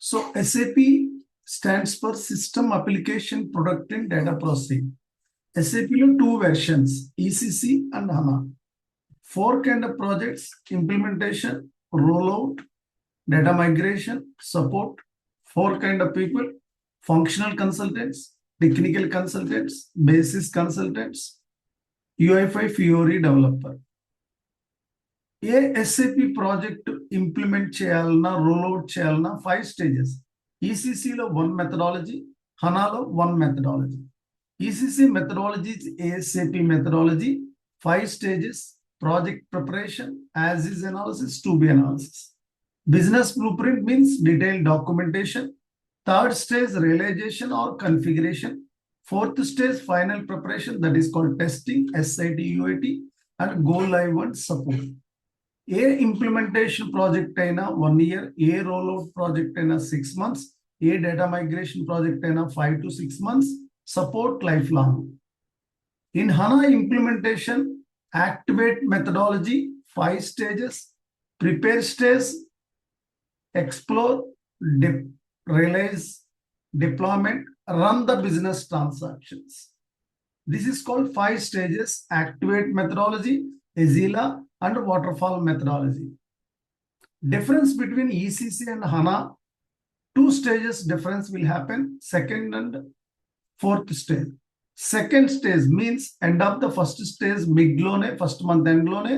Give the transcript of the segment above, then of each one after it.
So SAP stands for System Application Product and Data Processing. SAP లో 2 versions, ECC and HANA. 4 kind of projects: implementation, rollout, data migration, support. 4 kind of people: functional consultants, technical consultants, basis consultants, UI5 Fiori developer. ఏ SAP project implement చేయాలన్నా rollout చేయాలన్నా 5 stages. ఈసీసీలో 1 methodology, హనాలో 1 methodology. ECC methodology is ASAP methodology, 5 stages: project preparation, as is analysis, to be analysis. Business blueprint means detailed documentation. 3rd stage realization or configuration. 4th stage final preparation, that is called testing, SIT, UAT, and go live and support. A implementation project aina 1 year, a rollout project aina 6 months, a data migration project aina 5 to 6 months, support lifelong. In HANA implementation, activate methodology, 5 stages: prepare stage, explore, realize, deployment, run the business transactions. This is called 5 stages: activate methodology, Agile, and waterfall methodology. Difference between ECC and HANA: 2 stages difference will happen, 2nd and 4th stage. 2nd stage means end of the 1st stage, mid-lone, 1st month end lone,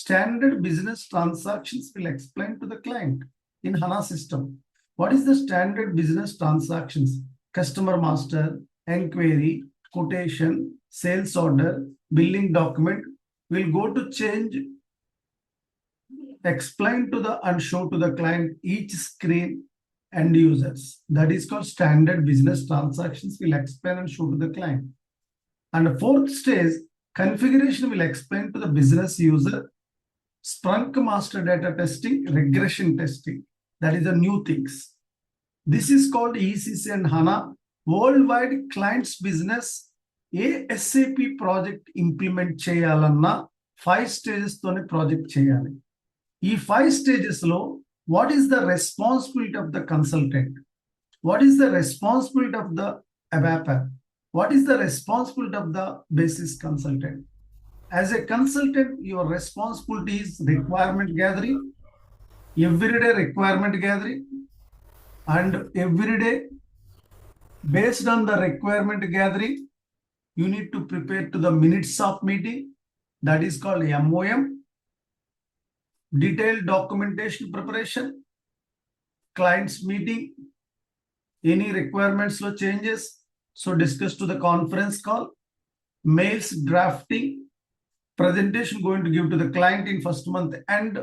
standard business transactions will explain to the client in HANA system. What is the standard business transactions? Customer master, enquiry, quotation, sales order, billing document will go to change, explain to the and show to the client each screen end users. That is called standard business transactions will explain and show to the client. And the 4th stage, configuration will explain to the business user. Splunk master data testing, regression testing, that is the new things. This is called ECC and HANA. Worldwide clients business A SAP project implement చేయాలన్నా 5 stages తోనే project చేయాలి. ఈ 5 stages లో what is the responsibility of the consultant? What is the responsibility of the ABAP? What is the responsibility of the basis consultant? As a consultant, your responsibility is requirement gathering, everyday requirement gathering, and every day based on the requirement gathering, you need to prepare to the minutes of meeting, that is called MOM. Detailed documentation preparation, clients meeting, any requirements or changes, so discuss to the conference call, mails drafting, presentation going to give to the client in 1st month, and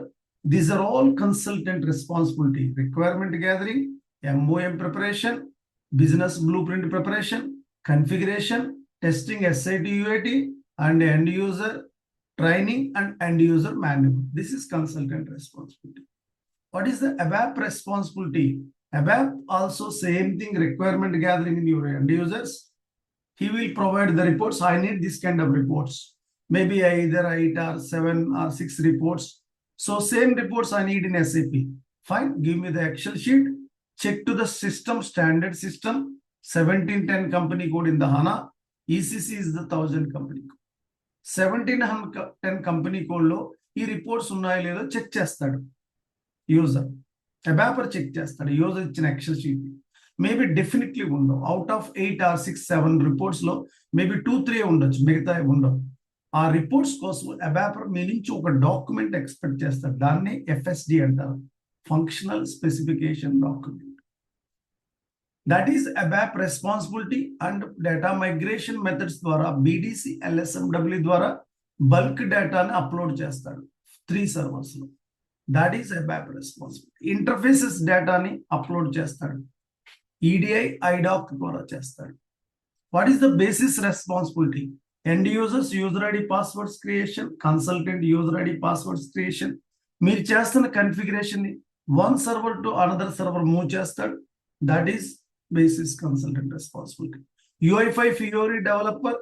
these are all consultant responsibility. Requirement gathering, MOM preparation, business blueprint preparation, configuration, testing, SIT, UAT, and end user training and end user manual. This is consultant responsibility. What is the ABAP responsibility? ABAP also same thing, requirement gathering in your end users. He will provide the reports. I need this kind of reports. Maybe either 8 or 7 or 6 reports. So same reports I need in SAP. Fine, give me the Excel sheet. Check to the system, standard system, 1710 company code in the HANA. ECC is the 1000 company code. 1710 company కోడ్లో ఈ reports ఉన్నాయో లేదో check చేస్తాడు user. ABAPer check చేస్తాడు user ఇచ్చిన XL sheet. Maybe definitely ఉండవు. Out of 8 or 6, 7 reports లో maybe 2-3 ఉండొచ్చు, మిగతా ఉండవు. ఆ రిపోర్ట్స్ కోసం అబాపర్ మీ నుంచి ఒక డాక్యుమెంట్ ఎక్స్పెక్ట్ చేస్తాడు. దాన్ని FSD అంటారు, functional specification document. That is ABAP responsibility. And data migration methods ద్వారా BDC, LSMW ద్వారా bulk data ని అప్లోడ్ చేస్తాడు 3 servers లో. That is ABAP responsibility. Interfaces డేటాని అప్లోడ్ చేస్తాడు, EDI, IDOC ద్వారా చేస్తాడు. What is the basis responsibility? End users user ID passwords creation, consultant user ID passwords creation. మీరు చేస్తున్న కన్ఫిగరేషన్ ని one server to another server move చేస్తాడు. That is basis consultant responsibility. UI5 Fiori developer,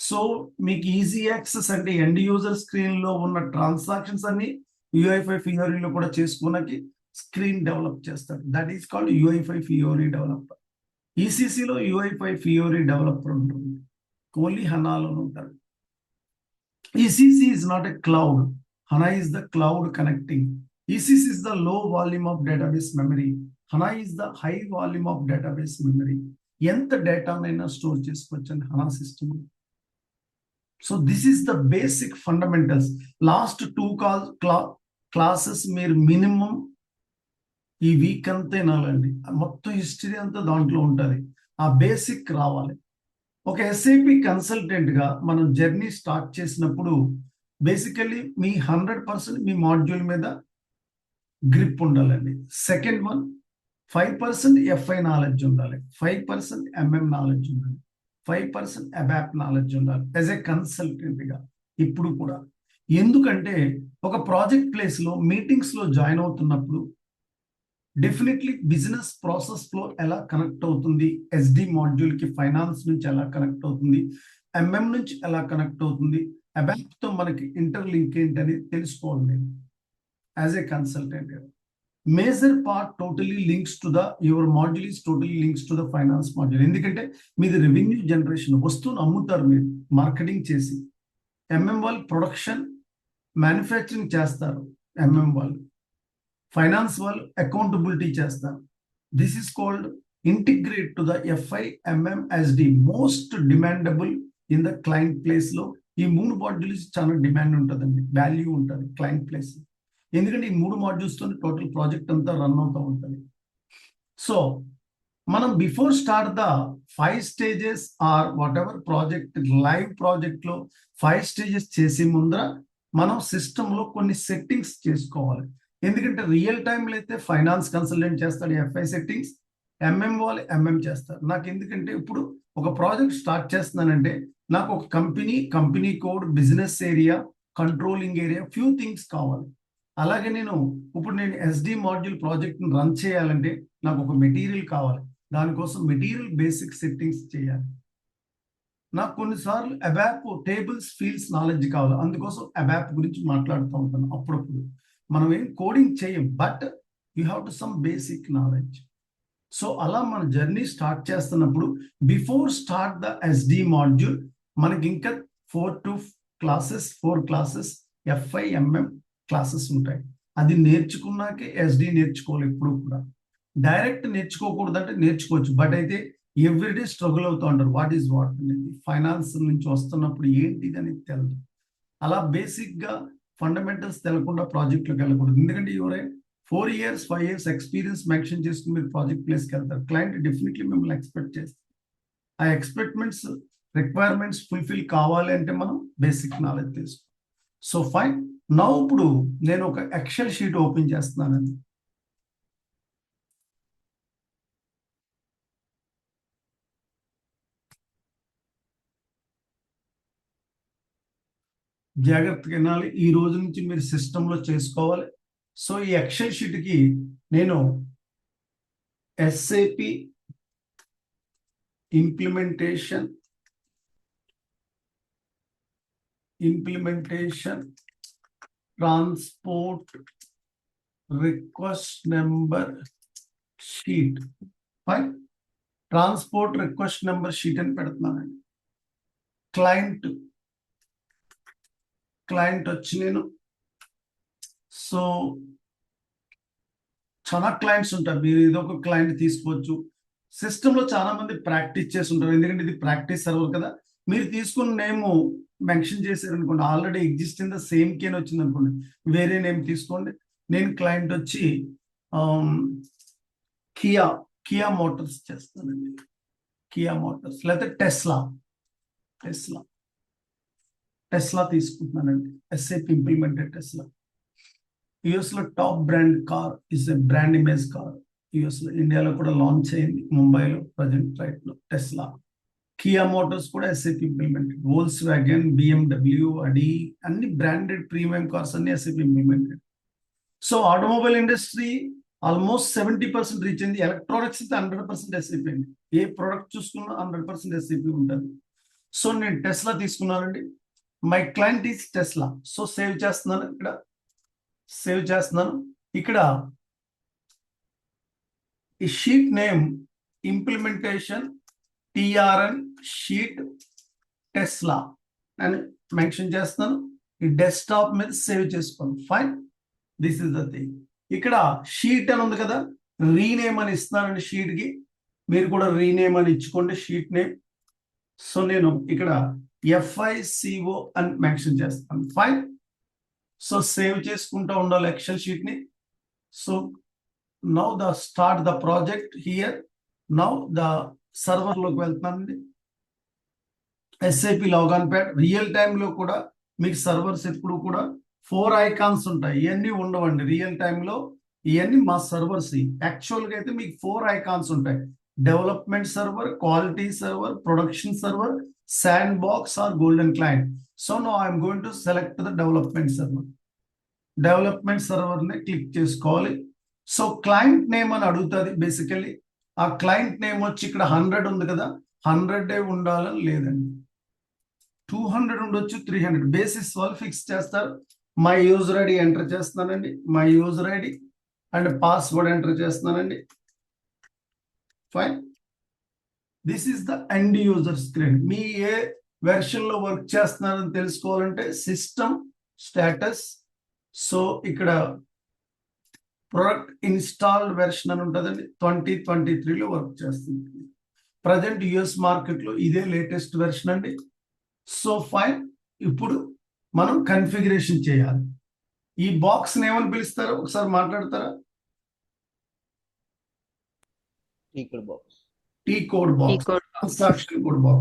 so మీకు easy access అంటే end user screen లో ఉన్న transactions అన్ని UI5 Fiori లో కూడా చేసుకోవడానికి స్క్రీన్ డెవలప్ చేస్తాడు. That is called UI5 Fiori developer. ఈసీసీలో UI5 ఫియోరీ డెవలపర్ ఉంటుంది, ఓన్లీ హనాలో ఉంటారు. ECC is not a cloud. HANA is the cloud connecting. ECC is the low volume of database memory. HANA is the high volume of database memory. ఎంత డేటానైనా store చేసుకోవచ్చు అండి HANA system. So this is the basic fundamentals. Last 2 classes మీరు minimum ఈ week అంతా వినాలండి. మొత్తం history అంతా దాంట్లో ఉంటుంది. ఆ బేసిక్ రావాలి. ఒక SAP కన్సల్టెంట్గా మనం జర్నీ స్టార్ట్ చేసినప్పుడు బేసికల్లీ మీ 100% మీ మాడ్యూల్ మీద గ్రిప్ ఉండాలండి. సెకండ్ వన్ 5% FI నాలెడ్జ్ ఉండాలి, 5% MM నాలెడ్జ్ ఉండాలి, 5% అబాప్ నాలెడ్జ్ ఉండాలి యాజ్ ఎ కన్సల్టెంట్గా ఇప్పుడు కూడా. ఎందుకంటే ఒక ప్రాజెక్ట్ ప్లేస్లో మీటింగ్స్లో జాయిన్ అవుతున్నప్పుడు డెఫినెట్లీ బిజినెస్ ప్రాసెస్ ఫ్లో ఎలా కనెక్ట్ అవుతుంది, SD మాడ్యూల్కి ఫైనాన్స్ నుంచి ఎలా కనెక్ట్ అవుతుంది, MM నుంచి ఎలా కనెక్ట్ అవుతుంది, అబాప్తో మనకి ఇంటర్లింక్ ఏంటని తెలుసుకోవాలి. నేను as a consultant major part totally links to the your module is totally links to the finance module. ఎందుకంటే మీది రెవెన్యూ జనరేషన్, వస్తువును అమ్ముతారు మీరు మార్కెటింగ్ చేసి. MM వాళ్ళు ప్రొడక్షన్ మ్యానుఫ్యాక్చరింగ్ చేస్తారు, MM వాళ్ళు ఫైనాన్స్ వాళ్ళు అకౌంటబిలిటీ చేస్తారు. This is called integrate to the FI MM SD. Most demandable in the client ప్లేస్లో ఈ 3 మాడ్యూల్స్ చాలా డిమాండ్ ఉంటుందండి, వాల్యూ ఉంటుంది క్లయింట్ ప్లేస్. ఎందుకంటే ఈ 3 మాడ్యూల్స్తో టోటల్ ప్రాజెక్ట్ అంతా రన్ అవుతూ ఉంటుంది. సో మనం before start the 5 stages or whatever project, live ప్రాజెక్ట్లో 5 స్టేజెస్ చేసే ముందర మనం సిస్టంలో కొన్ని సెట్టింగ్స్ చేసుకోవాలి. ఎందుకంటే రియల్ టైంలో అయితే ఫైనాన్స్ కన్సల్టెంట్ చేస్తాడు FI సెట్టింగ్స్, MM వాళ్ళు MM చేస్తారు. నాకు ఎందుకంటే ఇప్పుడు ఒక ప్రాజెక్ట్ స్టార్ట్ చేస్తున్నానంటే నాకు ఒక company code, business area, controlling area, few things కావాలి. అలాగే ఇప్పుడు నేను SD మాడ్యూల్ ప్రాజెక్ట్ని రన్ చేయాలంటే నాకు ఒక మెటీరియల్ కావాలి. దానికోసం మెటీరియల్ బేసిక్ సెట్టింగ్స్ చేయాలి. నాకు కొన్నిసార్లు అబాప్ టేబుల్స్, ఫీల్డ్స్ నాలెడ్జ్ కావాలి. అందుకోసం అబాప్ గురించి మాట్లాడుతూ ఉంటాను అప్పుడప్పుడు. మనం ఏం కోడింగ్ చేయం, but you have to some basic knowledge. So అలా మన జర్నీ స్టార్ట్ చేస్తున్నప్పుడు before start the SD module మనకి ఇంకా 4 క్లాసెస్ FI MM క్లాసెస్ ఉంటాయి. అది నేర్చుకున్నాకే SD నేర్చుకోవాలి. ఎప్పుడు కూడా డైరెక్ట్ నేర్చుకోకూడదు, అంటే నేర్చుకోవచ్చు, బట్ అయితే ఎవ్రీడే స్ట్రగుల్ అవుతూ ఉంటారు. వాట్ ఈజ్ వాట్ అనేది ఫైనాన్స్ నుంచి వస్తున్నప్పుడు ఏంటిది అనేది తెలియదు. అలా బేసిక్గా ఫండమెంటల్స్ తెలకుండా ప్రాజెక్ట్లోకి వెళ్ళకూడదు. ఎందుకంటే ఎవరైనా 4 years 5 years ఎక్స్పీరియన్స్ మెన్షన్ చేసుకుని మీరు ప్రాజెక్ట్ ప్లేస్కి వెళ్తారు. క్లయింట్ డెఫినెట్లీ మిమ్మల్ని ఎక్స్పెక్ట్ చేస్తారు. ఆ ఎక్స్పెక్ట్మెంట్స్ రిక్వైర్మెంట్స్ ఫుల్ఫిల్ కావాలి అంటే మనం బేసిక్ నాలెడ్జ్ తెలుసుకోవాలి. సో ఫైన్, నా ఇప్పుడు నేను ఒక ఎక్సెల్ షీట్ ఓపెన్ చేస్తున్నానండి. జాగ్రత్తగా వినాలి. ఈ రోజు నుంచి మీరు సిస్టంలో చేసుకోవాలి. సో ఈ ఎక్సెల్ షీట్కి నేను SAP implementation transport request number sheet, fine, transport request number sheet అని పెడుతున్నానండి. క్లయింట్ వచ్చి నేను, సో చాలా క్లయింట్స్ ఉంటారు. మీరు ఇదొక క్లయింట్ తీసుకోవచ్చు. సిస్టంలో చాలా మంది ప్రాక్టీస్ చేసి ఉంటారు, ఎందుకంటే ఇది ప్రాక్టీస్ సర్వర్ కదా. మీరు తీసుకున్న నేమ్ మెన్షన్ చేశారు అనుకోండి, already exist in the same cane వచ్చింది అనుకోండి, వేరే నేమ్ తీసుకోండి. నేను క్లయింట్ వచ్చి కియా మోటార్స్ చేస్తానండి. కియా మోటార్స్ లేకపోతే టెస్లా తీసుకుంటున్నానండి. SAP implemented Tesla. యుఎస్లో top brand car, is a brand image car. యుఎస్లో, ఇండియాలో కూడా లాంచ్ అయింది, ముంబైలో ప్రజెంట్ రైట్లో టెస్లా. కియా మోటార్స్ కూడా SAP implemented. Volkswagen, BMW, Audi, అన్ని బ్రాండెడ్ ప్రీమియం కార్స్ అన్ని SAP implemented. So automobile industry almost 70% reach అయింది. ఎలక్ట్రానిక్స్ అయితే 100% SAP అండి. ఏ ప్రోడక్ట్ చూసుకున్నా 100% SAP ఉంటుంది. సో నేను టెస్లా తీసుకున్నానండి. My client is Tesla. So save చేస్తున్నాను. ఇక్కడ ఈ sheet name implementation TRN sheet Tesla అని మెన్షన్ చేస్తాను. ఈ డెస్క్టాప్ మీద సేవ్ చేసుకోండి. Fine, this is the thing. ఇక్కడ షీట్ అని ఉంది కదా, రీనేమ్ అని ఇస్తున్నానండి షీట్ కి. మీరు కూడా రీనేమ్ అని ఇచ్చుకోండి షీట్ నేమ్. సో నేను ఇక్కడ FICO అని మెన్షన్ చేస్తాను. ఫైన్, సో సేవ్ చేసుకుంటూ ఉండాలి ఎక్సెల్ షీట్ ని. So now the start the project here. Now the server లోకి వెళ్తున్నానండి. SAP log on pad real time లో కూడా మీకు సర్వర్స్ ఎప్పుడు కూడా 4 ఐకాన్స్ ఉంటాయి. ఇవన్నీ ఉండవండి రియల్ టైమ్ లో. ఇవన్నీ మా సర్వర్స్. యాక్చువల్ గా అయితే మీకు 4 ఐకాన్స్ ఉంటాయి. Development server, quality server, production server, sandbox or golden client. So no I'm going to select the development server. Development server ని క్లిక్ చేసుకోవాలి. సో క్లయింట్ నేమ్ అని అడుగుతుంది బేసికల్లీ. ఆ క్లయింట్ నేమ్ వచ్చి ఇక్కడ 100 ఉంది కదా, 100 ఉండాలని లేదండి. 200 ఉండొచ్చు, 300 బేసిస్ వాళ్ళు ఫిక్స్ చేస్తారు. మై యూజర్ ఐడి ఎంటర్ చేస్తున్నానండి. My user ID and password enter చేస్తున్నానండి. Fine, this is the end user screen. మీ ఏ వెర్షన్ లో వర్క్ చేస్తున్నారని తెలుసుకోవాలంటే సిస్టమ్ స్టేటస్. సో ఇక్కడ ప్రొడక్ట్ ఇన్స్టాల్డ్ వెర్షన్ అని ఉంటుందండి. 2023లో వర్క్ చేస్తుంది. ప్రజెంట్ US మార్కెట్ లో ఇదే లేటెస్ట్ వెర్షన్ అండి. సో ఫైన్, ఇప్పుడు మనం కన్ఫిగరేషన్ చేయాలి. ఈ బాక్స్ ఏమని పిలుస్తారో ఒకసారి మాట్లాడతారా? T code box. T code box, transaction code box.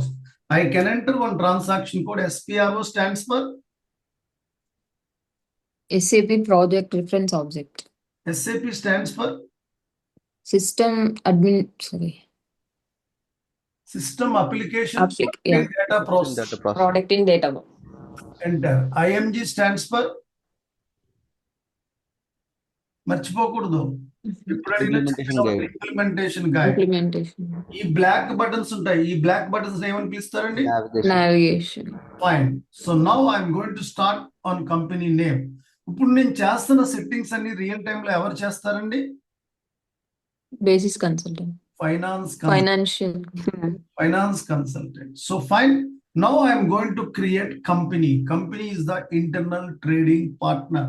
I can enter one transaction code. SPRO stands for SAP Project Reference Object. SAP stands for System Admin, sorry. System Application Yeah. Data Process. Data process. Product in data. Enter. IMG stands for మర్చిపోకూడదు. ఇప్పుడు implementation guide. Implementation. ఈ black buttons ఉంటాయి. ఈ black buttons ఏమని పిలుస్తారండి? Navigation. Fine. So now I'm going to start on company name. ఇప్పుడు నేను చేస్తున్న settings అన్ని రియల్ టైమ్ లో ఎవరు చేస్తారండి? Basis consultant. Financial. Finance consultant. So fine. Now I am going to create company. Company is the internal trading partner.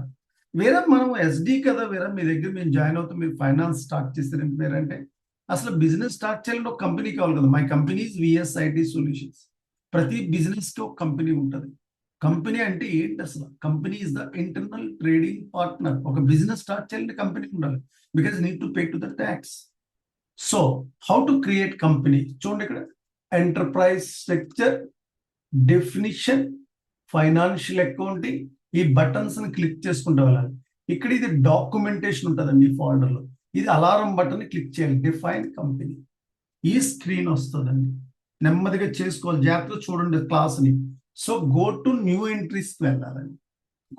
వేరే మనం SD కదా, వేరే మీ దగ్గర మేము జాయిన్ అవుతాం, మీరు ఫైనాన్స్ స్టార్ట్ చేస్తారు అంటే అసలు బిజినెస్ స్టార్ట్ చేయాలంటే ఒక కంపెనీ కావాలి కదా. My company VSIT solutions. ప్రతి బిజినెస్ కి ఒక కంపెనీ ఉంటుంది. కంపెనీ అంటే ఏంటి అసలు? Company is the internal trading partner. ఒక బిజినెస్ స్టార్ట్ చేయాలంటే కంపెనీ ఉండాలి. Because need to pay to the tax. So how to create company చూడండి. ఇక్కడ enterprise structure, definition, financial accounting, ఈ బటన్స్ ని క్లిక్ చేసుకుంటూ వెళ్ళాలి. ఇక్కడ ఇది డాక్యుమెంటేషన్ ఉంటుందండి ఈ ఫోల్డర్ లో. ఇది అలారం బటన్ క్లిక్ చేయాలి. Define company. ఈ స్క్రీన్ వస్తుందండి. నెమ్మదిగా చేసుకోవాలి, జాగ్రత్తగా చూడండి క్లాస్ ని. So go to new entries కి వెళ్ళాలండి.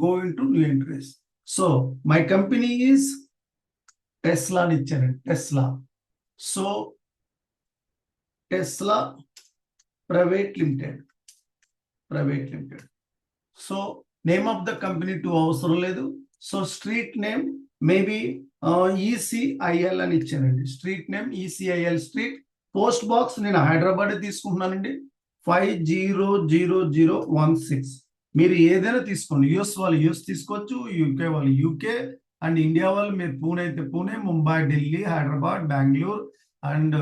Go in to new entries. So my company is Tesla అని ఇచ్చారండి. Tesla. So Tesla private limited. So name of the company to అవసరం లేదు. So street name maybe ECIL అని ఇచ్చానండి. Street name ECIL street. Post box నేను హైదరాబాద్ తీసుకుంటున్నానండి. 500016. మీరు ఏదైనా తీసుకోండి. US వాళ్ళు US తీసుకోవచ్చు, UK వాళ్ళు UK, అండ్ ఇండియా వాళ్ళు మీరు పూణే అయితే Pune, Mumbai, Delhi, Hyderabad, Bengaluru and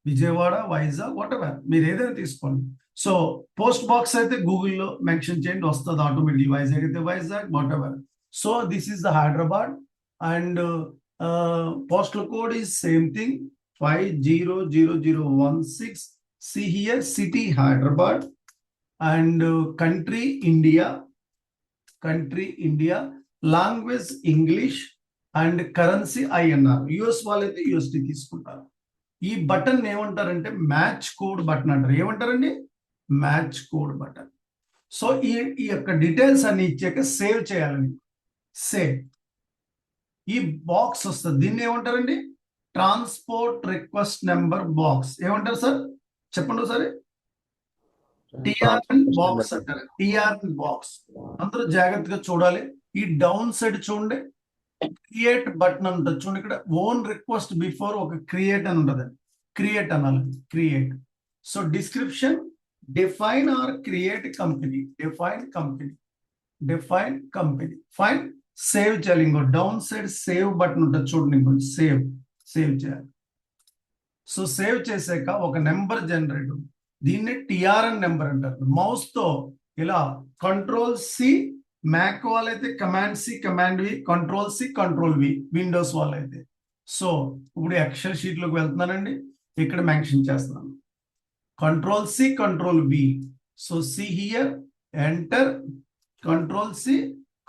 Vijayawada, Vizag, what ever మీరు ఏదైనా తీసుకోండి. సో పోస్ట్ బాక్స్ అయితే గూగుల్లో మెన్షన్ చేయండి, వస్తుంది ఆటోమేటిక్. వైజాగ్ అయితే Vizag, what ever. So this is the Hyderabad and postal code is same thing 500016. See here, city Hyderabad and country India, language English and currency INR. US వాళ్ళైతే USD తీసుకుంటారు. ఈ button ఏమంటారంటే match code button అంటారు. ఏమంటారండి? Match code button. So ఈ యొక్క details అన్ని ఇచ్చాక సేవ్ చేయాలని. సేవ్. ఈ బాక్స్ వస్తుంది. దీన్ని ఏమంటారండి? Transport request number box. ఏమంటారు సార్? చెప్పండి ఒకసారి. TRN బాక్స్ అంటారు. TRN box. అందరూ జాగ్రత్తగా చూడాలి. ఈ డౌన్ సైడ్ చూడండి. క్రియేట్ బటన్ అని ఉంటుంది చూడండి, ఇక్కడ ఓన్ రిక్వెస్ట్ బిఫోర్ ఒక క్రియేట్ అని ఉంటుంది, క్రియేట్ అనాలి, create. So description define or create company, define company fine. Save చేయాలి, ఇంకో డౌన్ సైడ్ సేవ్ బటన్ ఉంటుంది చూడండి, ఇంకో సేవ్ చేయాలి. సో సేవ్ చేసాక ఒక నెంబర్ జనరేట్, దీన్ని టిఆర్ఎన్ నెంబర్ అంటారు. మౌస్ తో ఇలా కంట్రోల్ సి, మ్యాక్ వాళ్ళైతే command C command V, control C control V, Windows వాళ్ళైతే. సో ఇప్పుడు ఎక్సెల్ షీట్ లోకి వెళ్తున్నానండి, ఇక్కడ మెన్షన్ చేస్తున్నాను control C control V. So see here, enter, control C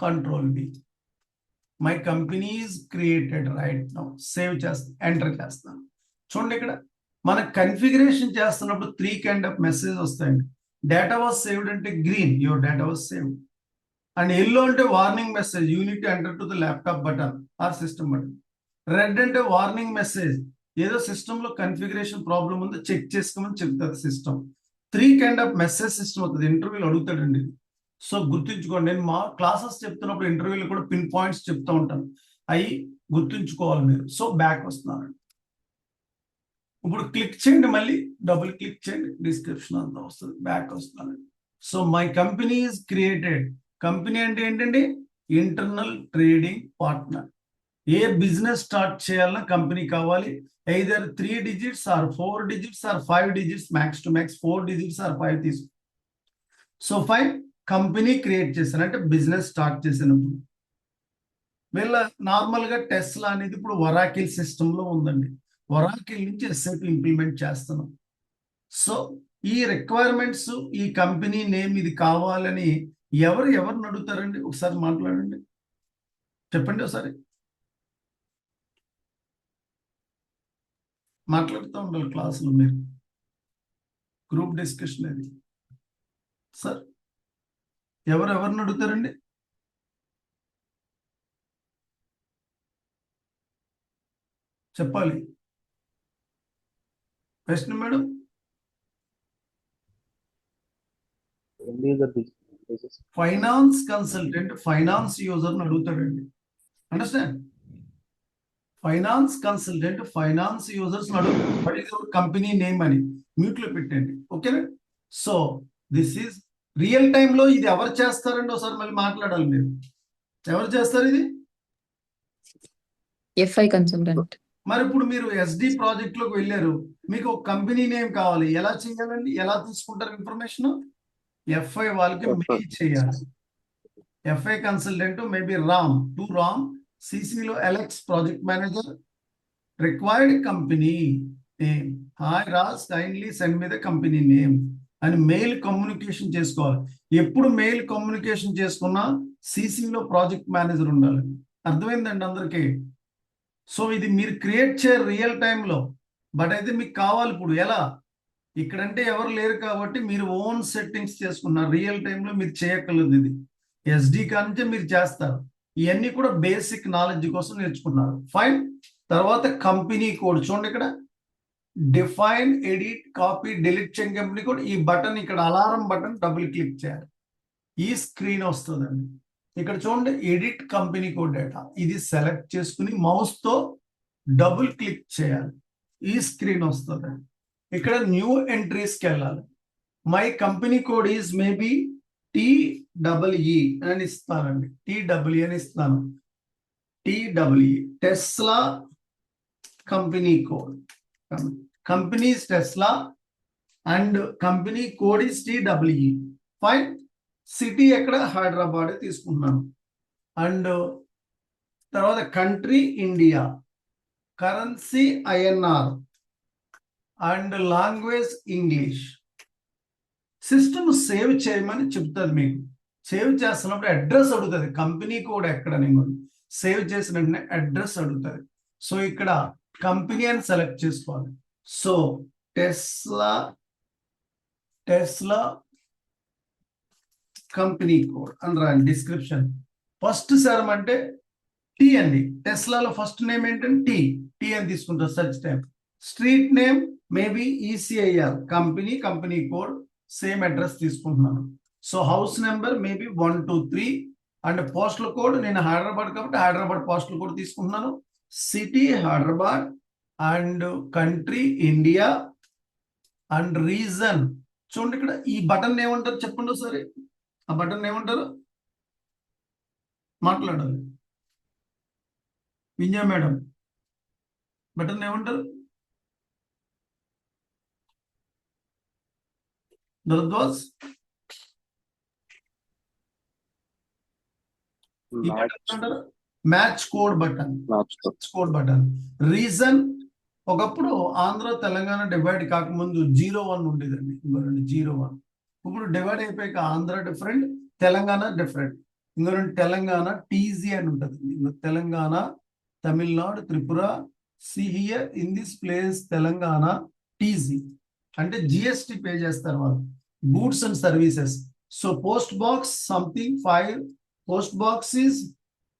control V. My company is created right now. Save చేస్తాను, enter చేస్తాను. చూడండి ఇక్కడ మన కన్ఫిగరేషన్ చేస్తున్నప్పుడు 3 కైండ్ ఆఫ్ మెసేజ్ వస్తాయండి. డేటా వాజ్ సేవ్డ్ అంటే green, your data was saved. And yellow అంటే warning message, unit enter to the laptop button or system button. Red అంటే వార్నింగ్ మెసేజ్, ఏదో సిస్టమ్ లో కన్ఫిగరేషన్ ప్రాబ్లం ఉందో check చేసుకోమని చెప్తుంది system. 3 kind of message system అవుతుంది. ఇంటర్వ్యూలో అడుగుతాడండి ఇది. సో గుర్తుంచుకోండి, నేను మా క్లాసెస్ చెప్తున్నప్పుడు ఇంటర్వ్యూలో కూడా పిన్ పాయింట్స్ చెప్తూ ఉంటాను, అవి గుర్తుంచుకోవాలి మీరు. సో బ్యాక్ వస్తున్నానండి, ఇప్పుడు క్లిక్ చేయండి, మళ్ళీ డబుల్ క్లిక్ చేయండి, డిస్క్రిప్షన్ అంతా వస్తుంది, బ్యాక్ వస్తున్నానండి. So my company is created. Company అంటే ఏంటండి, ఇంటర్నల్ ట్రేడింగ్ పార్ట్నర్. ఏ బిజినెస్ స్టార్ట్ చేయాలన్నా కంపెనీ కావాలి, either 3 digits or 4 digits or 5 digits, max to max 4 digits or 5 తీసు. సో 5 కంపెనీ క్రియేట్ చేశాను అంటే బిజినెస్ స్టార్ట్ చేసినప్పుడు. వీళ్ళ నార్మల్ గా టెస్లా అనేది ఇప్పుడు ఒరాకిల్ సిస్టమ్ లో ఉందండి, ఒరాకిల్ నుంచి ఎస్ఏపి ఇంప్లిమెంట్ చేస్తున్నాం. సో ఈ రిక్వైర్మెంట్స్, ఈ కంపెనీ నేమ్ ఇది కావాలని ఎవరిని అడుగుతారండి, ఒకసారి మాట్లాడండి, చెప్పండి ఒకసారి. మాట్లాడుతూ ఉండాలి క్లాసులో మీరు, గ్రూప్ డిస్కషన్ అది. సార్ ఎవరిని అడుగుతారండి, చెప్పాలి. ప్రశ్న madam. Finance consultant finance user అడుగుతాడండి, understand. Finance consultant finance users అడుగుతాడు, కంపెనీ నేమ్ అని మ్యూట్ లో పెట్టండి, ఓకేనా. So this is real time లో ఇది ఎవరు చేస్తారండి, ఒకసారి మళ్ళీ మాట్లాడాలి మీరు. ఎవరు చేస్తారు ఇది, FI కన్సల్టెంట్. మరి ఇప్పుడు మీరు SD ప్రాజెక్ట్ లోకి వెళ్ళారు, మీకు ఒక కంపెనీ నేమ్ కావాలి, ఎలా చేయాలండి, ఎలా తీసుకుంటారు ఇన్ఫర్మేషన్. FI వాళ్ళకి మెయిల్ చేయాలి. FI consultant maybe Ram to Ram, సిసిలో Alex project manager, required company name, hi Raj kindly send me the company name అని మెయిల్ కమ్యూనికేషన్ చేసుకోవాలి. ఎప్పుడు మెయిల్ కమ్యూనికేషన్ చేసుకున్నా సిసిలో ప్రాజెక్ట్ మేనేజర్ ఉండాలి. అర్థమైందండి అందరికీ. సో ఇది మీరు క్రియేట్ చేయరు రియల్ టైంలో, బట్ అయితే మీకు కావాలి ఇప్పుడు. ఎలా, ఇక్కడంటే ఎవరు లేరు కాబట్టి మీరు ఓన్ సెట్టింగ్స్ చేసుకున్నారు, రియల్ టైంలో మీరు చేయక్కర్లేదు. ఇది SD కానించే మీరు చేస్తారు. ఇవన్నీ కూడా బేసిక్ నాలెడ్జ్ కోసం నేర్చుకున్నారు. ఫైన్. తర్వాత కంపెనీ కోడ్ చూడండి, ఇక్కడ డిఫైన్, ఎడిట్, కాపీ, డిలీట్ చేయని కంపెనీ కోడ్. ఈ బటన్ ఇక్కడ అలారం బటన్ డబుల్ క్లిక్ చేయాలి, ఈ స్క్రీన్ వస్తుందండి. ఇక్కడ చూడండి ఎడిట్ కంపెనీ కోడ్ డేటా, ఇది సెలెక్ట్ చేసుకుని మౌస్ తో డబుల్ క్లిక్ చేయాలి, ఈ స్క్రీన్ వస్తుంది. ఇక్కడ న్యూ ఎంట్రీస్కి వెళ్ళాలి. My company code is maybe TEE అని ఇస్తానండి, TEE అని ఇస్తాను, TEE Tesla company code, companies Tesla and company code is TEE. Fine. City ఎక్కడ, హైదరాబాద్ తీసుకున్నాను. అండ్ తర్వాత country India, currency INR and language English. System save చేయమని చెప్తుంది మీకు. సేవ్ చేస్తున్నప్పుడు అడ్రస్ అడుగుతుంది, కంపెనీ కోడ్ ఎక్కడని సేవ్ చేసిన వెంటనే అడ్రస్ అడుగుతుంది. సో ఇక్కడ కంపెనీ అని సెలెక్ట్ చేసుకోవాలి. సో టెస్లా కంపెనీ కోడ్ అని రాయండి. డిస్క్రిప్షన్ ఫస్ట్ సెరమ్ అంటే T అండి, టెస్లాలో ఫస్ట్ నేమ్ ఏంటంటే టీ అని తీసుకుంటారు. Search time. Street name maybe ECIR, company code same address తీసుకుంటున్నాను. So house number maybe 123 and postal code నేను హైదరాబాద్ కాబట్టి హైదరాబాద్ పోస్టల్ కోడ్ తీసుకుంటున్నాను. City Hyderabad and country India and region. చూడండి ఇక్కడ ఈ బటన్ ఏమంటారు చెప్పండి ఒకసారి. ఆ బటన్ ఏమంటారు? మాట్లాడాలి విజయ మేడం. బటన్ ఏమంటారు? భరద్వాజ్, ఈ బటన్ ఏమంటారు? Match code button. Code button. Reason ఒకప్పుడు ఆంధ్ర తెలంగాణ డివైడ్ కాకముందు 01 ఉండేదండి. 01. ఇప్పుడు డివైడ్ అయిపోయాక ఆంధ్ర డిఫరెంట్, తెలంగాణ డిఫరెంట్. ఇంకో తెలంగాణ టీజీ అని ఉంటుంది. ఇంకో Telangana, Tamil Nadu, Tripura. see here in this place Telangana TG అంటే జిఎస్టి పే చేస్తారు వాళ్ళు. Goods and services. So post box something 5, post box is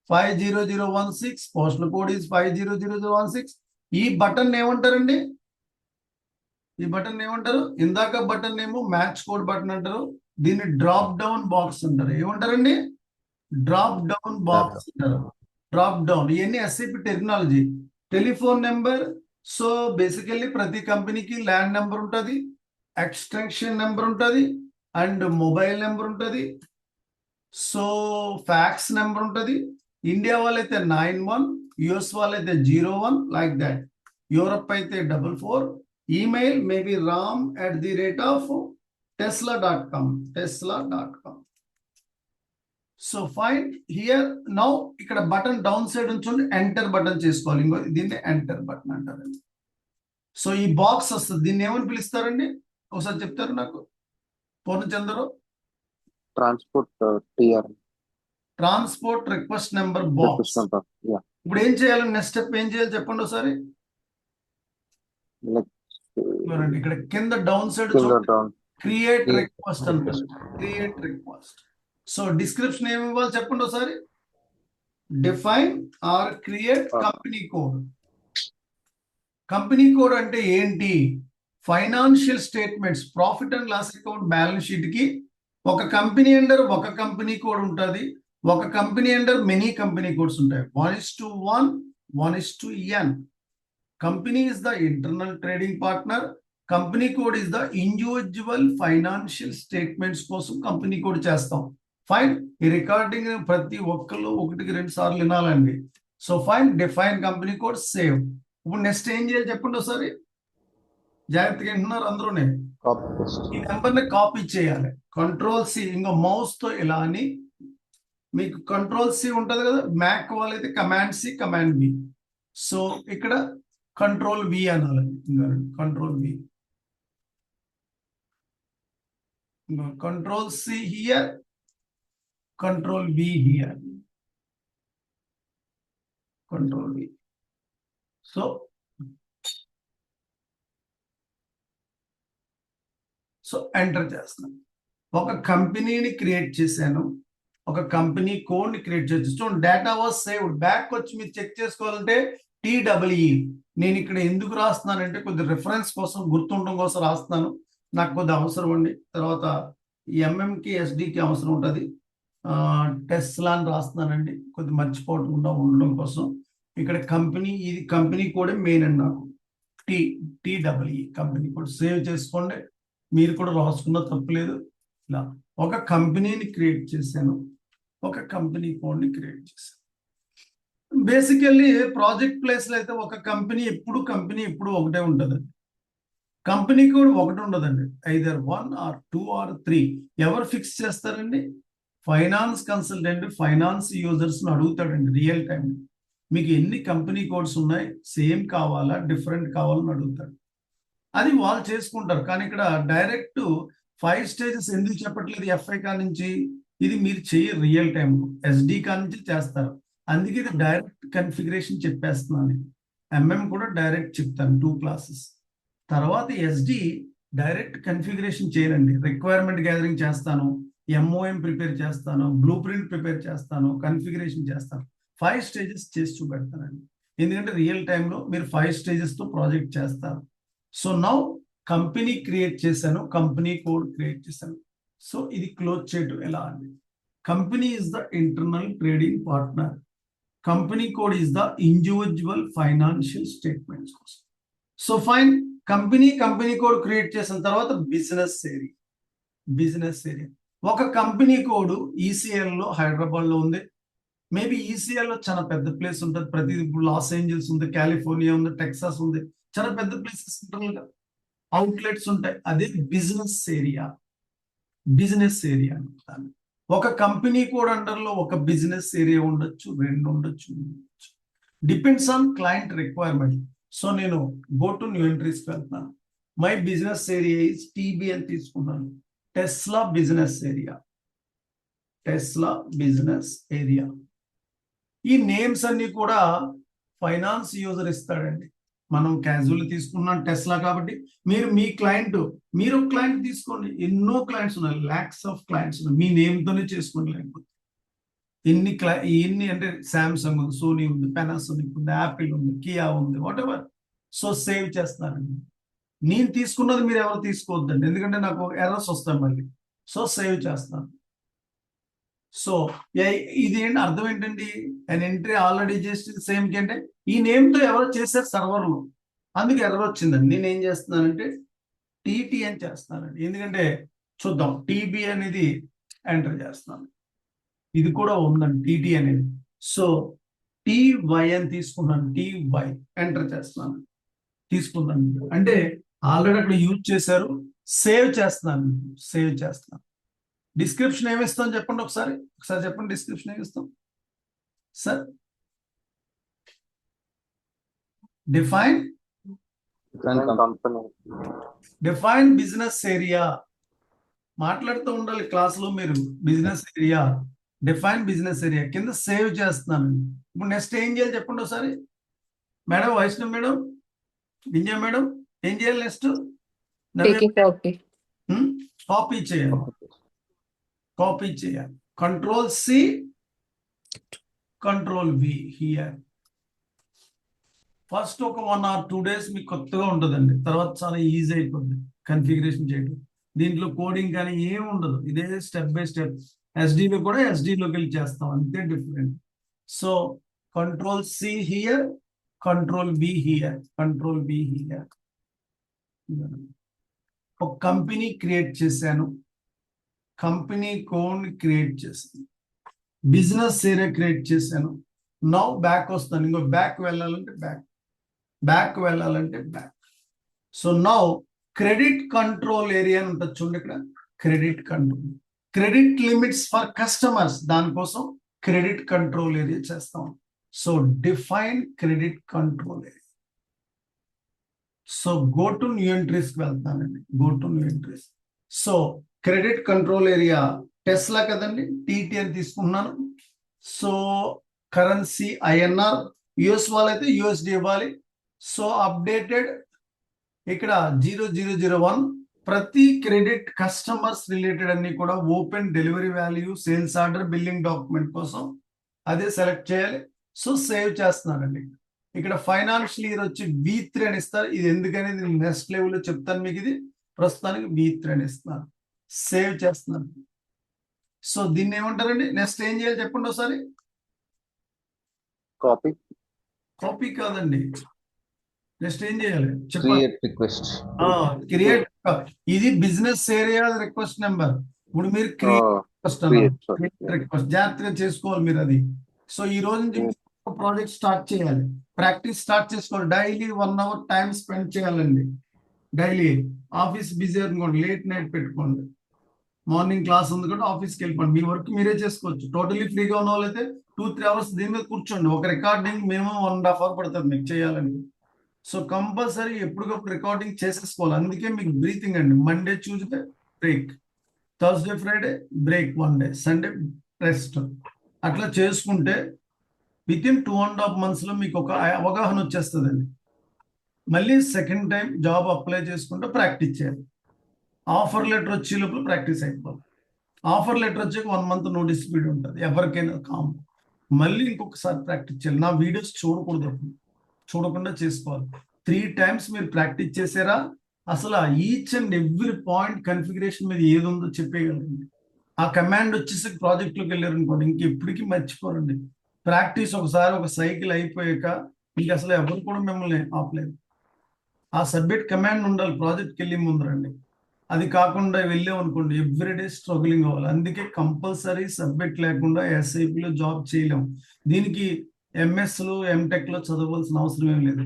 50016, postal code is 50016. ఈ బటన్ ఏమంటారండి? ఈ బటన్ ఏమంటారు? ఇందాక బటన్ ఏమో మ్యాచ్ కోడ్ బటన్ అంటారు. దీన్ని డ్రాప్ డౌన్ బాక్స్ అంటారు. ఏమంటారండి? డ్రాప్ డౌన్ బాక్స్ అంటారు. Drop down. ఇవన్నీ SAP technology. Telephone number. So basically ప్రతి కంపెనీకి ల్యాండ్ నెంబర్ ఉంటుంది, ఎక్స్టెన్షన్ నెంబర్ ఉంటుంది, అండ్ మొబైల్ నెంబర్ ఉంటుంది. సో ఫ్యాక్స్ నెంబర్ ఉంటుంది. ఇండియా వాళ్ళైతే 91, యుఎస్ వాళ్ళైతే 01, లైక్ దాట్. యూరప్ అయితే 44. Email maybe ram@tesla.com. tesla.com. So fine here now. ఇక్కడ బటన్ డౌన్ సైడ్ ఉంచండి, ఎంటర్ బటన్ చేసుకోవాలి. ఇంకో దీన్ని ఎంటర్ బటన్ అంటారండి. సో ఈ బాక్స్ వస్తుంది. దీన్ని ఏమని పిలుస్తారండి? ఒకసారి చెప్తారు నాకు Purnachandra. Transport request number box. ఇప్పుడు ఏం చేయాలి? నెక్స్ట్ స్టెప్ ఏం చేయాలి చెప్పండి ఒకసారి. ఇక్కడ కింద డౌన్ సైడ్ క్రియేట్ రిక్వెస్ట్ అంటారు. Create request. సో డిస్క్రిప్షన్ ఏమి ఇవ్వాలి చెప్పండి ఒకసారి. Define or create company code. Company code అంటే ఏంటి? Financial statements, profit and loss account, balance sheet కి ఒక కంపెనీ అండర్ ఒక కంపెనీ కోడ్ ఉంటుంది. ఒక company under many company codes ఉంటాయి. 1:1, 1:n. Company is the internal trading partner. Company code is the individual financial statements కోసం company code చేస్తాం. Fine. ఈ recording ప్రతి ఒక్కరు 1-2 సార్లు వినాలండి. So fine. Define company code, save. ఇప్పుడు నెక్స్ట్ ఏం చేయాలి చెప్పండి ఒకసారి. జాగ్రత్తగా వింటున్నారు అందరూనే. ఈ నెంబర్ని కాపీ చేయాలి. కంట్రోల్-C. ఇంకో మౌస్ తో ఇలా అని మీకు కంట్రోల్-C ఉంటుంది కదా. మ్యాక్ వాళ్ళైతే కమాండ్-C, కమాండ్-V. సో ఇక్కడ కంట్రోల్-V అనాలి. కంట్రోల్-V. కంట్రోల్-C హియర్, కంట్రోల్-V హియర్, కంట్రోల్-V. సో ఎంటర్ చేస్తున్నాను. ఒక కంపెనీని క్రియేట్ చేశాను. ఒక కంపెనీ కోడ్ ని క్రియేట్ చేసి చూడండి. Data was saved. బ్యాక్ వచ్చి మీరు చెక్ చేసుకోవాలంటే TEE. నేను ఇక్కడ ఎందుకు రాస్తున్నానంటే కొద్ది రిఫరెన్స్ కోసం, గుర్తుండడం కోసం రాస్తున్నాను. నాకు కొద్ది అవసరం అండి. తర్వాత ఎంఎంకి ఎస్డికి అవసరం ఉంటుంది. టెస్లా అని రాస్తున్నానండి కొద్ది మర్చిపోకుండా ఉండడం కోసం. ఇక్కడ కంపెనీ, ఇది కంపెనీ కోడే మెయిన్ అండి నాకు. TEE company code. సేవ్ చేసుకోండి. మీరు కూడా రాసుకున్న తప్పులేదు. ఇలా ఒక కంపెనీని క్రియేట్ చేశాను. ఒక కంపెనీ కోడ్ని క్రియేట్ చేశాను. బేసికల్లీ ప్రాజెక్ట్ ప్లేస్ లో అయితే ఒక కంపెనీ ఎప్పుడు ఒకటే ఉంటుంది. కంపెనీ కోడ్ ఒకటి ఉండదండి. Either 1 or 2 or 3. ఎవరు ఫిక్స్ చేస్తారండి? ఫైనాన్స్ కన్సల్టెంట్ ఫైనాన్స్ యూజర్స్ అడుగుతాడండి రియల్ టైం. మీకు ఎన్ని కంపెనీ కోడ్స్ ఉన్నాయి, సేమ్ కావాలా, డిఫరెంట్ కావాలని అడుగుతాడు. అది వాళ్ళు చేసుకుంటారు. కానీ ఇక్కడ డైరెక్ట్ 5 స్టేజెస్ ఎందుకు చెప్పట్లేదు? FI కా నుంచి ఇది మీరు చేయరు రియల్ టైం. SD కా నుంచి చేస్తారు. అందుకే ఇది డైరెక్ట్ కన్ఫిగరేషన్ చెప్పేస్తున్నాను. MM కూడా డైరెక్ట్ చెప్తాను 2 క్లాసెస్. తర్వాత SD డైరెక్ట్ కన్ఫిగరేషన్ చేయనండి. రిక్వైర్మెంట్ గ్యాదరింగ్ చేస్తాను, MOM ప్రిపేర్ చేస్తాను, బ్లూ ప్రింట్ ప్రిపేర్ చేస్తాను, కన్ఫిగరేషన్ చేస్తాను. 5 స్టేజెస్ చేసి చూపెడతానండి. ఎందుకంటే రియల్ టైంలో మీరు 5 స్టేజెస్తో ప్రాజెక్ట్ చేస్తారు. సో నౌ కంపెనీ క్రియేట్ చేశాను, కంపెనీ కోడ్ క్రియేట్ చేశాను. సో ఇది క్లోజ్ చేయడం ఎలా అండి? Company is the internal trading partner. Company code is the individual financial statements. So fine, company code create చేసిన తర్వాత బిజినెస్ ఏరియా ఒక కంపెనీ కోడ్ ఈసీఎల్ లో హైదరాబాద్ లో ఉంది. మేబీ ఈసీఎల్ లో చాలా పెద్ద ప్లేస్ ఉంటుంది. ప్రతి ఇప్పుడు లాస్ ఏంజల్స్ ఉంది, కాలిఫోర్నియా ఉంది, టెక్సాస్ ఉంది, చాలా పెద్ద ప్లేసెస్ ఉంటారుగా, అవుట్లెట్స్ ఉంటాయి. అదే బిజినెస్ ఏరియా అంటారు. ఒక కంపెనీ కోడ్ అండర్ లో ఒక బిజినెస్ ఏరియా ఉండొచ్చు, 2 ఉండొచ్చు. Depends on client requirement. So నేను గో టు న్యూ ఎంట్రీస్కి వెళ్తున్నాను. My business area is TB అని తీసుకున్నాను. Tesla business area. ఈ నేమ్స్ అన్ని కూడా ఫైనాన్స్ యూజర్ ఇస్తాడండి. మనం క్యాజువల్ తీసుకున్నాం టెస్లా కాబట్టి, మీ క్లయింట్, మీరు క్లయింట్ తీసుకోండి. ఎన్నో క్లయింట్స్ ఉన్నాయి, లాక్స్ ఆఫ్ క్లయింట్స్ ఉన్నాయి. మీ నేమ్తోనే చేసుకోండి. లేకపోతే ఎన్ని అంటే శాంసంగ్ ఉంది, సోనీ ఉంది, పానాసోనిక్ ఉంది, యాపిల్ ఉంది, కియా ఉంది, వాట్ ఎవర్. సో సేవ్ చేస్తానండి. నేను తీసుకున్నది మీరు ఎవరు తీసుకోవద్దండి, ఎందుకంటే నాకు ఎర్రర్స్ వస్తాయి మళ్ళీ. సో సేవ్ చేస్తాను. సో ఇది ఏంటి అర్థం ఏంటండి? అండ్ ఎంట్రీ ఆల్రెడీ చేసి సేమ్ కి అంటే ఈ నేమ్ తో ఎవరో చేశారు సర్వర్ లో, అందుకు ఎర్రర్ వచ్చిందండి. నేను ఏం చేస్తున్నానంటే టీటీ అని చేస్తానండి. ఎందుకంటే చూద్దాం, టీబీ అనేది ఎంటర్ చేస్తున్నాను. ఇది కూడా ఉందండి టీటీ అనేది. సో టీవై అని తీసుకున్నాను. టీవై ఎంటర్ చేస్తున్నాను. తీసుకున్నాను అంటే ఆల్రెడీ అక్కడ యూజ్ చేశారు. సేవ్ చేస్తున్నాను. డిస్క్రిప్షన్ ఏమిస్తాం చెప్పండి ఒకసారి చెప్పండి. డిస్క్రిప్షన్ ఏమిస్తాం సార్? Define business area. మాట్లాడుతూ ఉండాలి క్లాస్లో మీరు. Business area, define business area కింద సేవ్ చేస్తున్నాను. ఇప్పుడు నెక్స్ట్ ఏం చేయాలి చెప్పండి ఒకసారి. Madam, Vaishnav madam, Vijaya madam, ఏం చేయాలి నెక్స్ట్? కాపీ చేయాలి. Control C, control V here. First ఒక 1 or 2 days మీకు కొత్తగా ఉంటుందండి. తర్వాత చాలా ఈజీ అయిపోతుంది కన్ఫిగరేషన్ చేయడం. దీంట్లో కోడింగ్ కానీ ఏమి ఉండదు. ఇదే స్టెప్ బై స్టెప్. ఎస్డీలో కూడా ఎస్డీలోకి వెళ్ళి చేస్తాం, అంతే different. So control C here, control B here. ఒక కంపెనీ క్రియేట్ చేశాను, కంపెనీ కోడ్ క్రియేట్ చేశాను, బిజినెస్ ఏరియా క్రియేట్ చేశాను. నౌ బ్యాక్ వస్తాను. ఇంకో బ్యాక్ వెళ్ళాలంటే back. So now credit control area అని ఉంటుంది చూడండి. ఇక్కడ క్రెడిట్ లిమిట్స్ ఫర్ కస్టమర్స్, దానికోసం క్రెడిట్ కంట్రోల్ ఏరియా చేస్తాం. So define credit control area. So go to new ఎంట్రీస్కి వెళ్తానండి. So credit control area Tesla కదండి, టీటీ అని తీసుకున్నాను. సో కరెన్సీ ఐఎన్ఆర్, యుఎస్ వాళ్ళైతే యుఎస్డి ఇవ్వాలి. సో అప్డేటెడ్ ఇక్కడ 0001. ప్రతి క్రెడిట్ కస్టమర్స్ రిలేటెడ్ అన్ని కూడా open, delivery value, sales order, billing document కోసం అదే సెలెక్ట్ చేయాలి. సో సేవ్ చేస్తున్నానండి. ఇక్కడ ఫైనాన్షియల్ ఇయర్ వచ్చి V3 అని ఇస్తారు. ఇది ఎందుకనేది నెక్స్ట్ లెవెల్లో చెప్తాను మీకు. ఇది ప్రస్తుతానికి V3 అని ఇస్తున్నాను. సేవ్ చేస్తున్నాను. సో దీన్ని ఏమంటారండి? నెక్స్ట్ ఏం చేయాలి చెప్పండి ఒకసారి. కాపీ కాదండి, నెక్స్ట్ ఏం చేయాలి చెప్పండి. క్రియేట్. ఇది బిజినెస్ ఏరియా రిక్వెస్ట్ నెంబర్. ఇప్పుడు మీరు రిక్వెస్ట్ జాగ్రత్తగా చేసుకోవాలి మీరు అది. సో ఈ రోజు నుంచి ప్రాజెక్ట్ స్టార్ట్ చేయాలి, ప్రాక్టీస్ స్టార్ట్ చేసుకోవాలి. డైలీ 1 hour టైం స్పెండ్ చేయాలండి. డైలీ ఆఫీస్ బిజీ అనుకోండి, లేట్ నైట్ పెట్టుకోండి. మార్నింగ్ క్లాస్ ఉంది కాబట్టి ఆఫీస్కి వెళ్ళిపోండి. మీ వర్క్ మీరే చేసుకోవచ్చు. టోటలీ ఫ్రీగా ఉన్న వాళ్ళైతే 2-3 hours దీని మీద కూర్చోండి. ఒక రికార్డింగ్ మినిమం 1.5 hour పడుతుంది మీకు చేయాలని. సో కంపల్సరీ ఎప్పటికప్పుడు రికార్డింగ్ చేసేసుకోవాలి. అందుకే మీకు బ్రీతింగ్ అండి. Monday, Tuesday break, Thursday, Friday break, 1 day, Sunday rest. అట్లా చేసుకుంటే వితిన్ 2.5 months లో మీకు ఒక అవగాహన వచ్చేస్తుందండి. మళ్ళీ సెకండ్ టైం జాబ్ అప్లై చేసుకుంటే ప్రాక్టీస్ చేయాలి. ఆఫర్ లెటర్ వచ్చే లోపల ప్రాక్టీస్ అయిపోవాలి. ఆఫర్ లెటర్ వచ్చాక 1 month నోటీస్ పీరియడ్ ఉంటుంది ఎవరికైనా కామ్. మళ్ళీ ఇంకొకసారి ప్రాక్టీస్ చేయాలి. నా వీడియోస్ చూడకుండా చేసుకోవాలి. 3 times మీరు ప్రాక్టీస్ చేసారా, అసలు each and every point configuration మీద ఏది ఉందో చెప్పేయగలండి. ఆ కమాండ్ వచ్చేసి ప్రాజెక్ట్లోకి వెళ్ళారు అనుకోండి, ఇంక ఎప్పటికీ మర్చిపోరండి. ప్రాక్టీస్ ఒకసారి ఒక సైకిల్ అయిపోయాక ఇంక అసలు ఎవరు కూడా మిమ్మల్ని ఆపలేదు. ఆ సబ్మిట్ కమాండ్ ఉండాలి ప్రాజెక్ట్కి వెళ్ళి ముందరండి. అది కాకుండా వెళ్ళాం అనుకోండి ఎవ్రీడే స్ట్రగులింగ్ అవ్వాలి. అందుకే కంపల్సరీ సబ్మిట్ లేకుండా ఎస్ఐపిలో జాబ్ చేయలేం. దీనికి ఎంఎస్లో ఎంటెక్లో చదవాల్సిన అవసరం ఏం లేదు.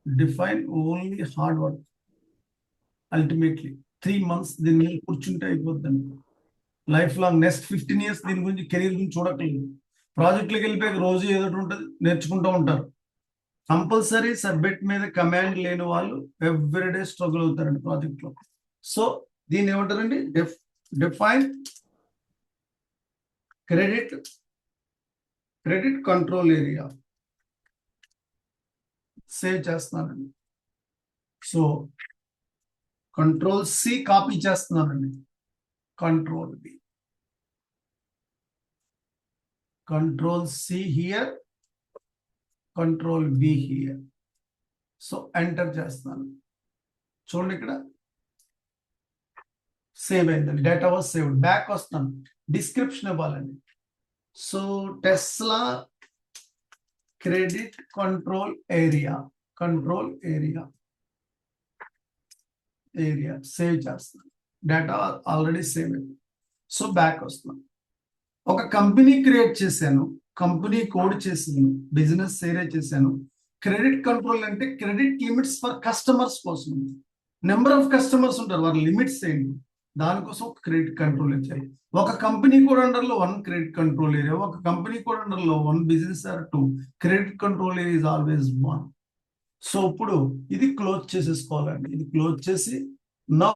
Define only hard work. Ultimately 3 months దీని మీద కూర్చుంటే అయిపోద్దండి. లైఫ్ లాంగ్ నెక్స్ట్ 15 years దీని గురించి కెరీర్ గురించి చూడట్లేదు. ప్రాజెక్ట్లోకి వెళ్ళిపోయి రోజు ఏదో ఒకటి ఉంటుంది, నేర్చుకుంటూ ఉంటారు. కంపల్సరీ సబ్మిట్ మీద కమాండ్ లేని వాళ్ళు ఎవ్రీడే స్ట్రగుల్ అవుతారండి ప్రాజెక్ట్లో. సో దీన్ని ఏమంటారండి, define credit control area. Save చేస్తున్నానండి. సో Control C కాపీ చేస్తున్నానండి. Control V. Control C here. Control V here. So enter చేస్తున్నాను. చూడండి ఇక్కడ సేవ్ అయిందండి. Data was saved. బ్యాక్ వస్తాను. డిస్క్రిప్షన్ ఇవ్వాలండి. So Tesla credit control area save చేస్తాను. Data already save అయింది. సో బ్యాక్ వస్తున్నాను. ఒక కంపెనీ క్రియేట్ చేశాను, కంపెనీ కోడ్ చేశాను, బిజినెస్ ఏరియా చేశాను. క్రెడిట్ కంట్రోల్ అంటే క్రెడిట్ లిమిట్స్ ఫర్ కస్టమర్స్ కోసం. నెంబర్ ఆఫ్ కస్టమర్స్ ఉంటారు, వారి లిమిట్స్ ఏంటి, దానికోసం ఒక క్రెడిట్ కంట్రోల్ ఇచ్చాయి. ఒక కంపెనీ కోడ్ అండర్ లో 1 క్రెడిట్ కంట్రోల్ ఏరియా, ఒక కంపెనీ కోడ్ అండర్ లో 1 business are 2 credit control area is always 1. So ఇప్పుడు ఇది క్లోజ్ చేసేసుకోవాలండి. ఇది క్లోజ్ చేసి నా